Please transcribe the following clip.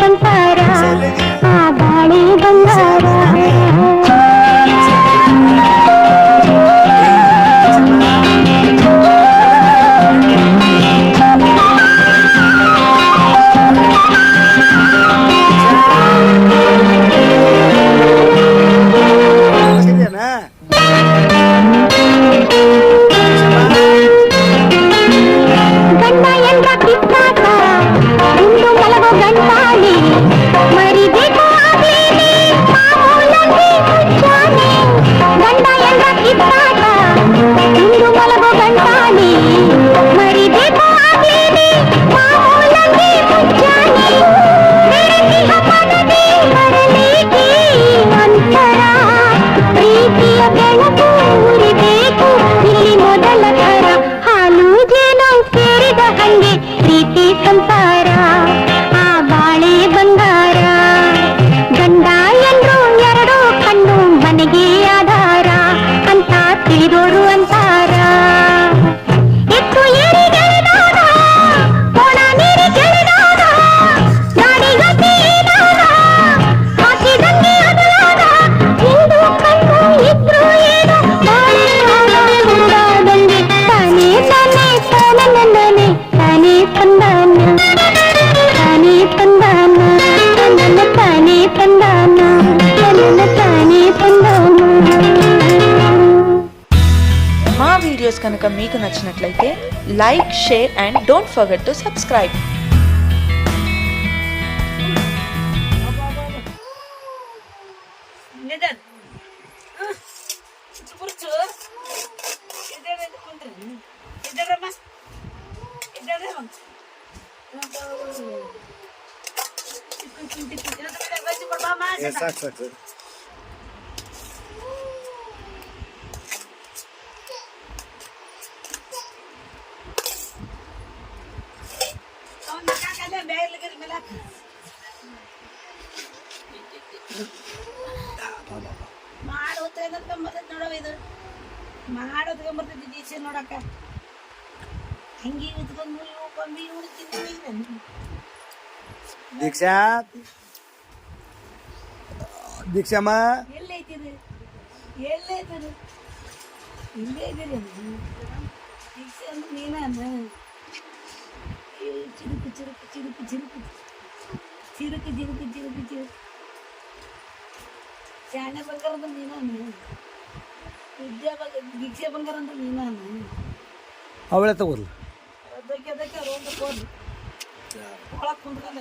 ಸಂಸಾರ ಆ ಬಾಳೆ ಬಂಗಾರ ಸಂಸಾರ ಆ ಬಾಳೆ ಬಂಗಾರ ಗಂಡ ಎಂದ್ರು ಎರಡು ಕಣ್ಣು ಮನೆಗೆ ಆಧಾರ ಅಂತ ತಿಳಿದೋರು ಅಂತಾರ ಎತ್ತು ಏರಿ ಗೆಳೆದಾದ ಕೋಣ ನೀರಿ ಗೆಳೆದಾದ ಗಾಡಿಗಟ್ಟಿ ಏನಾದ ಹಾಕಿದಂಗೆ ಅದಲಾದ ಹಿಂದೂ ಕಣ್ಣು ಇದ್ರು ಏನು ಉಂಡಾದಂಗೆ ತಾನೇ ತಾನೇ ತಾನೇ ತಾನೇ ತಂದಾನ ತಾನೇ ತಂದಾನ ನನ್ನ ತಾನೇ ತಂದಾನ ನನ್ನ ತಾನೇ ತಂದಾನ. మా వీడియోస్ కనుక మీకు నచ్చినట్లయితే like, share and don't forget to subscribe. ಸಾಕು ಮಾಡೋದ್ಕೊಂಬರ್ತೈತಿ ನೋಡಕ್ಕ ಹಂಗೆ ಉತ್ಕೊಂಡು ಕೊಂಬಿ ಉಳಿತಿದ್ವಿ ದೀಕ್ಷಾ ದೀಕ್ಷಾಮ್ಮ ಎಲ್ಲೈತಿದು ಎಲ್ಲೈತದು ಇಲ್ಲೇ ಇದ್ದೀರಿ ದೀಕ್ಷೆ ಅಂದ್ರೆ ನೀನ ಚಿರುಕು ಚಿರುಕು ಚಿರುಕು ಚಿರುಕು ಚಿರುಕು ಚಿರುಕು ಚಿರುಕು ಚಿರುಕು ಶಾಣೆ ಬಂಗಾರ ಅಂದ್ರೆ ನೀನಾನು ದೀಕ್ಷೆ ಬಂಗಾರ ಅಂದ್ರೆ ನೀನಾನು ಅವಳೆ ತಗೋರ್ಲ ಅದಕ್ಕೆ ಅದಕ್ಕೆ ರೋಡ್ ಹೋದ್ರು ಒಳಗೆ ಕುಂತ್ಕೊಂಡ